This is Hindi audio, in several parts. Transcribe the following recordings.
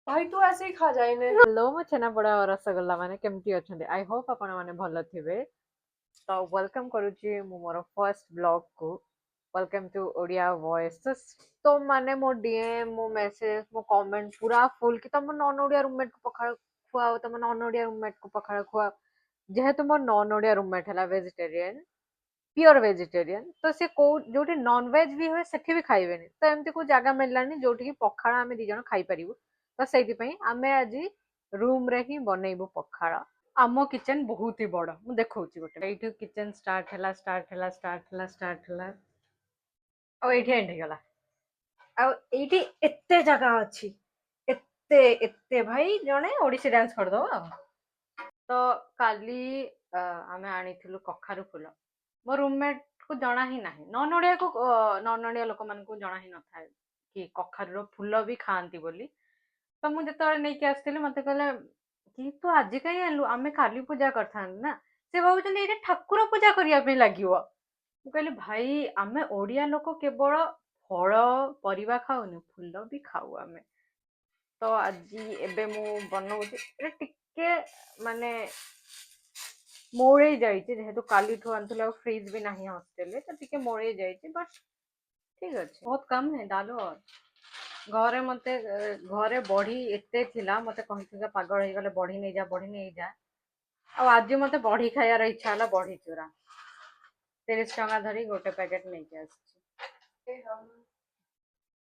भाई तू ऐसे ही खा जाए। हेलो मो छेनापोड़ा और रसगोल्ला माने केमती अछंती आई होप आपण माने भलो थिबे। तो वेलकम करूची मु मोर फर्स्ट ब्लॉग को। Welcome to Odia voice. तो माने मो डीएम मो मैसेज मो कमेंट पूरा फुल कि तुम नॉन ओडिया रूममेट को पखाड़ खुआओ तुम नॉन ओडिया रूममेट को पखाड़ खुआओ। जेहेतु मो नॉन ओडिया रूममेट है वेजिटेरियन प्योर वेजिटेरियन तो सी को जो नॉन वेज भी हुए सेठी भी खाइबेनी तो एमती को जगह मिललानी जोटी की पखाड़ आमे दी जण खाई परिबु। तो सेति पई आमे आज रूम रे ही बनेइबु पखाड़। आमो किचन बहुत ही बड़ मु देखौची गोटे एठु किचन स्टार्ट हला आ एठी एंड गला आ एठी एत्ते जगह अछि एत्ते एत्ते भाई जणे ओडिसी डांस कर दो। तो काली आमे आनिथिलु कखारु फुल मो रूममेट को जना ही नाही नॉन ओडिया को नॉन ओडिया लोक मान को जना ही न थाए कि कखारु फुल भी खाआंती बोली। तो मु जतले नै कि आस्थिले मते कहले कि तू आज काई आलु आमे काली पूजा करथान ना से भाबुचंदी एटा ठाकुर पूजा करिया पे लागिवो। मु कहले भाई आमे ओडिया लोक केवल फल परिवा खाउनी फुल भी खाऊ आमे। तो आज एबे मु बनौची एटा टिके माने मोड़े जाइए जेहेतु काली ठू आनथिले फ्रिज भी नहीं हॉस्टेल तो टिके मोड़े जाइए बट ठीक अच्छे बहुत कम है डालो। और घरे मते घरे बड़ी एते थिला मते कहिथिले पागल हो गले बड़ी नहीं जा आ आज मते बड़ी खाइयार इच्छा होला बड़ी चूरा 30 टका धरी गोटे पैकेट नहीं के आछि। हम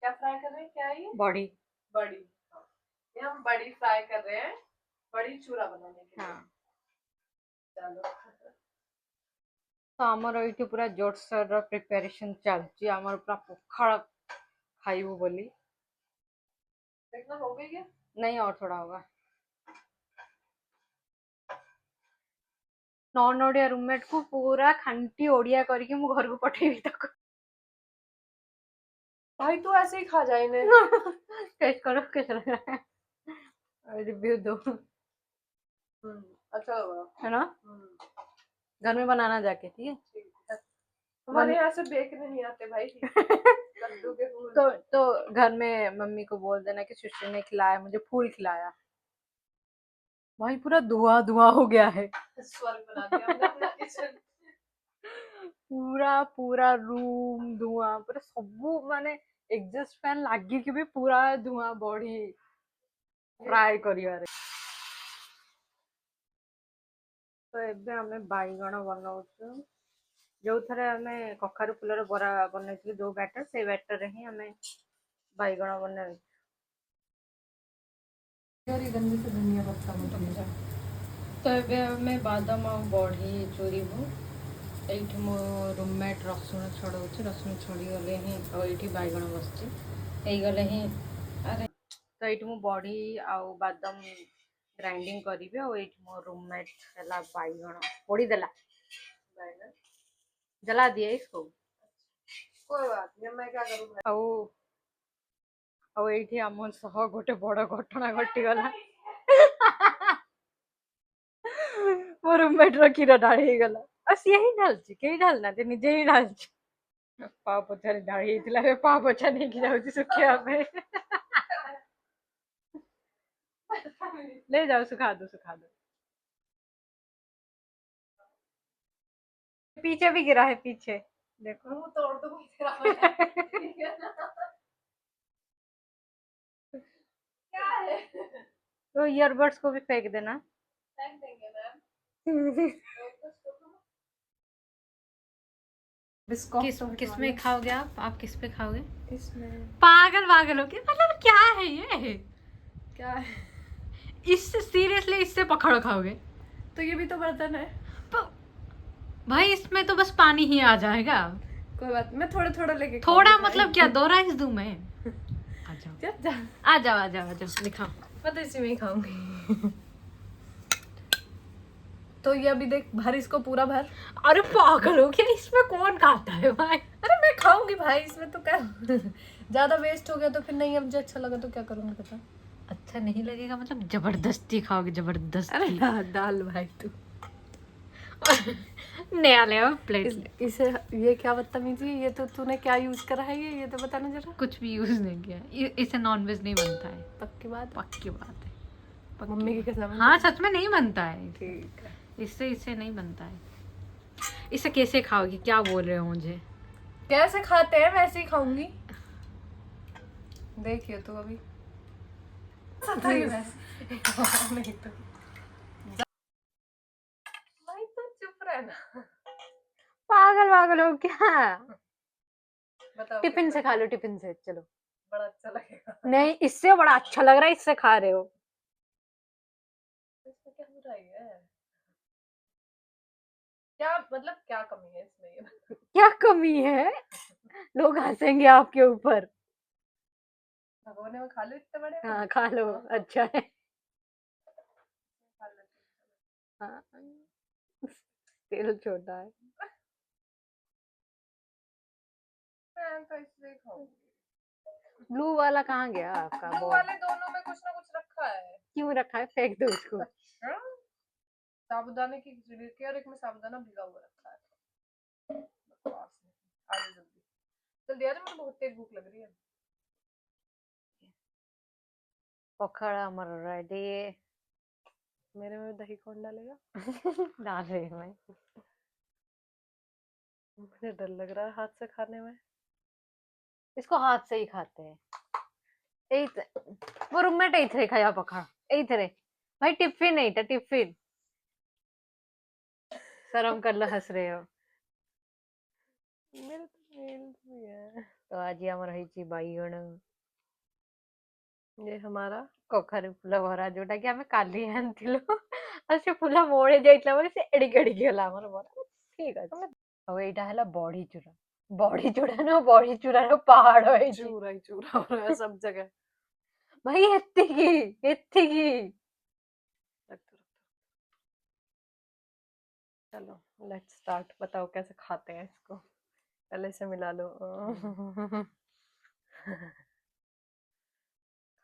क्या फ्राई कर रहे हैं क्या ये बड़ी बड़ी ये हम बड़ी फ्राई कर रहे हैं बड़ी चूरा बनाने के लिए। हाँ चलो तो आमर ये पूरा जोरसोर प्रिपरेशन चलती आमर पूरा पखाड़ खाइबू बोली देखना हो गई क्या नहीं और थोड़ा होगा। नॉन ओडिया रूममेट को पूरा खांटी ओडिया करके मु घर को पठेबी तक भाई तू ऐसे ही खा जाए ने टेस्ट करो कैसा लग रहा है रिव्यू दो। अच्छा होगा है ना। घर में बनाना जाके ठीक है। हमारे यहाँ से बेकने नहीं आते भाई कद्दू के फूल तो घर में मम्मी को बोल देना कि सुश्री ने खिलाया मुझे फूल खिलाया। भाई पूरा धुआं धुआं हो गया है स्वर्ग बना दिया हमने अपना किचन पूरा पूरा रूम धुआं पूरा सबू माने एग्जॉस्ट फैन लागी कि भी पूरा धुआं बढ़ी फ्राई करिवारे। तो एबे हमें बाईगण बनाउछु जो थरे हमें कखारु फुलर बरा बनैथिलु जो बैटर से बैटर रे ही हमें बाईगण बनाइ गंदी से धनिया पत्ता मुझे। तो एबे हमें बादाम आ बड़ी चोरीबु एठी मो रूममेट रसुण छड़ाउछि रसुण छड़ी गले ही और एठी बाईगण बसछि एई गले ही अरे तो एठी मो बड़ी आ बादाम ग्राइंडिंग करिवे और एठी मो रूममेट हला बाईगण पोड़ी देला बाईगण जला दिए इसको कोई बात नहीं मैं क्या करूं। ଆଉ ଏଇଠି ଆମ ସହ ଗୋଟେ ବଡ ଘଟଣା ଘଟିଗଲା ମୋ ରୁମମେଟ ର କ୍ଷୀର ଢାଳି ହେଇଗଲା ଆଉ ସିଏ ହିଁ ଢାଲିଛି କେହି ଢାଲିନାହାନ୍ତି ନିଜେ ହିଁ ଢାଲିଛି। ପା ପୋଛାରେ ଢାଳି ହେଇଥିଲା ଏବେ ପା ପୋଛା ନେଇକି ଯାଉଛି ଶୁଖେଇବା ପାଇଁ ले जाओ सुखा दो पीछे भी गिरा है पीछे देखो तोड़ दो क्या है तो ईयरबड्स को भी फेंक देना फेंक देंगे मैम किस में खाओगे आप किस पे खाओगे इसमें पागल हो गए मतलब क्या है ये क्या है इससे सीरियसली इससे पकड़ खाओगे तो ये भी तो बर्तन है भाई इसमें तो बस पानी ही आ जाएगा कोई बात मैं थोड़ा थोड़ा लेके थोड़ा मतलब क्या 2 राइस दूं मैं आ जाओ दिखाओ मैं तो इसी में ही खाऊंगी तो ये अभी देख भर इसको पूरा भर। अरे पागल हो क्या इसमें कौन खाता है भाई अरे मैं खाऊंगी भाई इसमें तो क्या ज्यादा वेस्ट हो गया तो फिर नहीं अब मुझे अच्छा लगा तो क्या करूंगी बता। अच्छा नहीं लगेगा मतलब जबरदस्ती खाओगे जबरदस्ती। अरे दाल भाई तू नया ले आओ प्लेट। इसे ये क्या बदतमीजी है, ये तो तूने क्या यूज करा है, ये तो बताना जरा। कुछ भी यूज नहीं किया, इसे नॉनवेज नहीं बनता है। पक्की बात, पक्की बात है। मम्मी की कसम। हाँ सच में नहीं बनता है। ठीक है, इससे नहीं बनता है। इसे कैसे खाओगी, क्या बोल रहे हो मुझे? कैसे खाते हैं वैसे ही खाऊंगी, देखिए तो अभी नहीं तो भाई तो चुप रहना। पागल पागल हो क्या? बताओ टिफिन से खा लो, टिफिन से चलो। बड़ा अच्छा लगेगा। नहीं, इससे बड़ा अच्छा लग रहा है, इससे खा रहे हो। इसमें क्या बुराई है, क्या मतलब क्या कमी है इसमें, ये क्या कमी है? लोग हंसेंगे आपके ऊपर। भगोने में खा लो इतने बड़े। हाँ खा लो, अच्छा है। खा लो। हाँ, तेल छोटा है। मैं तो इसलिए खाऊंगी। ब्लू वाला कहाँ गया आपका? ब्लू वाले दोनों में कुछ ना कुछ रखा है। क्यों रखा है? फेंक दो उसको। अच्छा, साबूदाने की खिचड़ी थी और एक में साबूदाना भिगा हुआ रखा है। बकवास नहीं। आ जाओ जल्दी जल्दी आ जाओ, मुझे बहुत तेज भूख लग रही है। पकड़ा मर रेडी। मेरे में दही कौन डालेगा? डाल रही हूँ मैं। मुझे डर लग रहा है हाथ से खाने में। इसको हाथ से ही खाते हैं। वो रूममेट एथरे खाया पकड़ एथरे। भाई टिफिन नहीं था, टिफिन। शर्म कर लो, हंस रहे हो। मेरे तो नेल्स भी है। तो आज ଆମର ହେଇଛି ବାଇଗଣ ये हमारा କଖାରୁ ଫୁଲ ବରା, ଯୋଉଟା କି ଆମେ କାଲି ଆଣିଥିଲୁ। ଆଉ ସେ ଫୁଲ ମୋଡି ଯାଇଥିଲା ବୋଲି ସେ ଏଡିକି ଏଡିକି ହେଲା ଆମର ବରା। ଠିକ ଅଛି। ଆଉ ଏଇଟା ହେଲା ବଢି ଚୁରା। ବଢି ଚୁରା ନୁହଁ, ବଢି ଚୁରାର ପାହାଡ ହେଇଛି। चूरा ही चूरा हो रहा है सब जगह। ଭାଇ ଏତିକି ଏତିକି। रख दो, रख दो। चलो लेट्स स्टार्ट, बताओ कैसे खाते हैं इसको, पहले से मिला लो।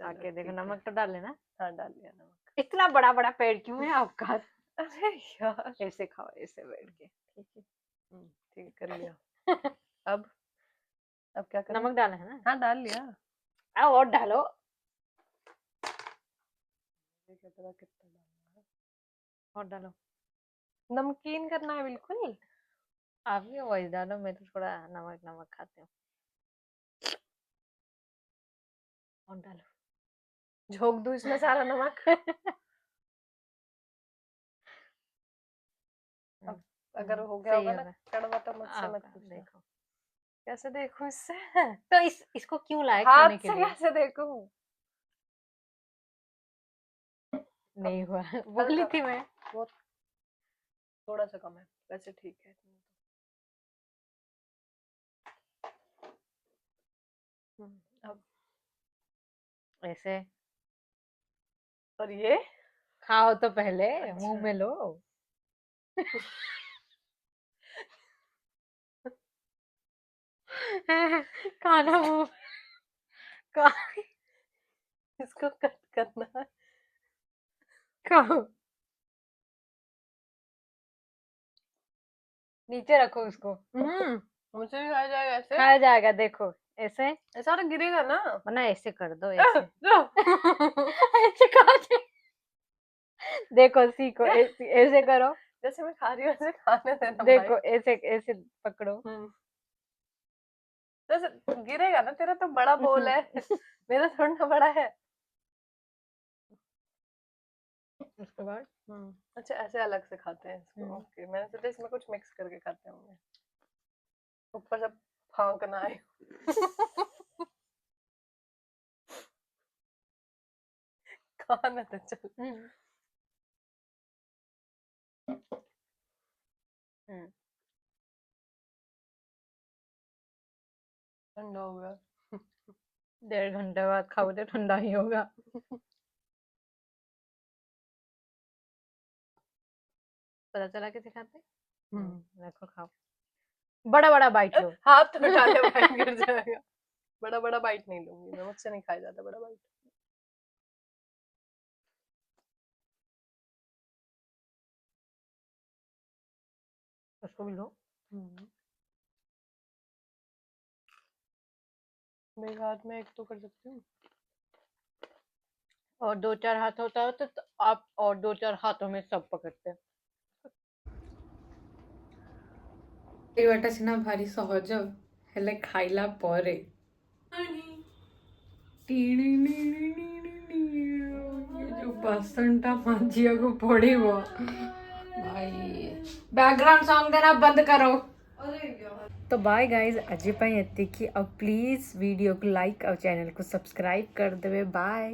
आके देखो, ठीक है, नमक तो डाले ना? हाँ डाल दिया नमक। इतना बड़ा बड़ा पेड़ क्यों है आपका? अरे यार, ऐसे खाओ, ऐसे बैठ के। ठीक है। ठीक है, कर लिया। अब क्या करें? नमक डाला है ना? हाँ डाल लिया। अब और डालो। कितना डालना है? और डालो। नमकीन करना है बिल्कुल। आप भी वही डालो, मैं तो थोड़ा नमक नमक खाती हूँ। और डालो। झोंक दूं इसमें सारा नमक। अब अगर हो गया सही होगा ना होगा। कड़वा तो मुझसे मत आपका पूछना। देखो। कैसे देखूं इससे? तो इसको क्यों लाए हाथ खाने के से लिए? कैसे देखूं? नहीं हुआ। बोली हल्का थी मैं। बहुत, थोड़ा सा कम है वैसे, ठीक है। अब ऐसे और ये खाओ तो पहले, अच्छा। मुंह में लो। खाना मुंह का। इसको कट करना है। खाओ। नीचे रखो उसको। मुझे भी खाया जाएगा ऐसे? खाया जाएगा, देखो। ऐसे ऐसा तो गिरेगा ना। वरना ऐसे कर दो, ऐसे। लो। ऐसे खा दे। देखो सीखो, ऐसे ऐसे करो। जैसे मैं खा रही हूँ ऐसे खाने देना भाई। देखो ऐसे ऐसे पकड़ो। जैसे गिरेगा ना, तेरा तो बड़ा बोल है। मेरा थोड़ा ना बड़ा है। उसके बाद अच्छा ऐसे अलग से खाते हैं इसको, ओके। मैंने सोचा इसमें कुछ मिक्स करके खाते होंगे, ऊपर से फाँकना है। खाना तो चल। ठंडा हो गया। 1.5 घंटे बाद खाओ तो ठंडा ही होगा। पता चला कैसे खाते? देखो खाओ। बड़ा बड़ा बाइट लो। हाथ तो हटा ले भाई, गिर जाएगा। बड़ा बड़ा बाइट नहीं लूंगी मैं, मुझसे नहीं खाया जाता बड़ा बाइट। उसको भी लो। मेरे हाथ में एक तो कर सकती हूँ। और 2-4 हाथ होता है तो आप और 2-4 हाथों में सब पकड़ते। ଖାଇବାଟା ସିନା ଭାରି ସହଜ ହେଲେ ଖାଇଲା ପରେ ଯୋଉ ବାସନଟା ମାଜିବାକୁ ପଡିବ ଭାଇ। ବ୍ୟାକଗ୍ରାଉଣ୍ଡ ସଙ୍ଗ देना बंद करो। तो बाय गाइज आज एतिकी। और प्लीज वीडियो को लाइक और चैनल को सब्सक्राइब कर देवे। बाय।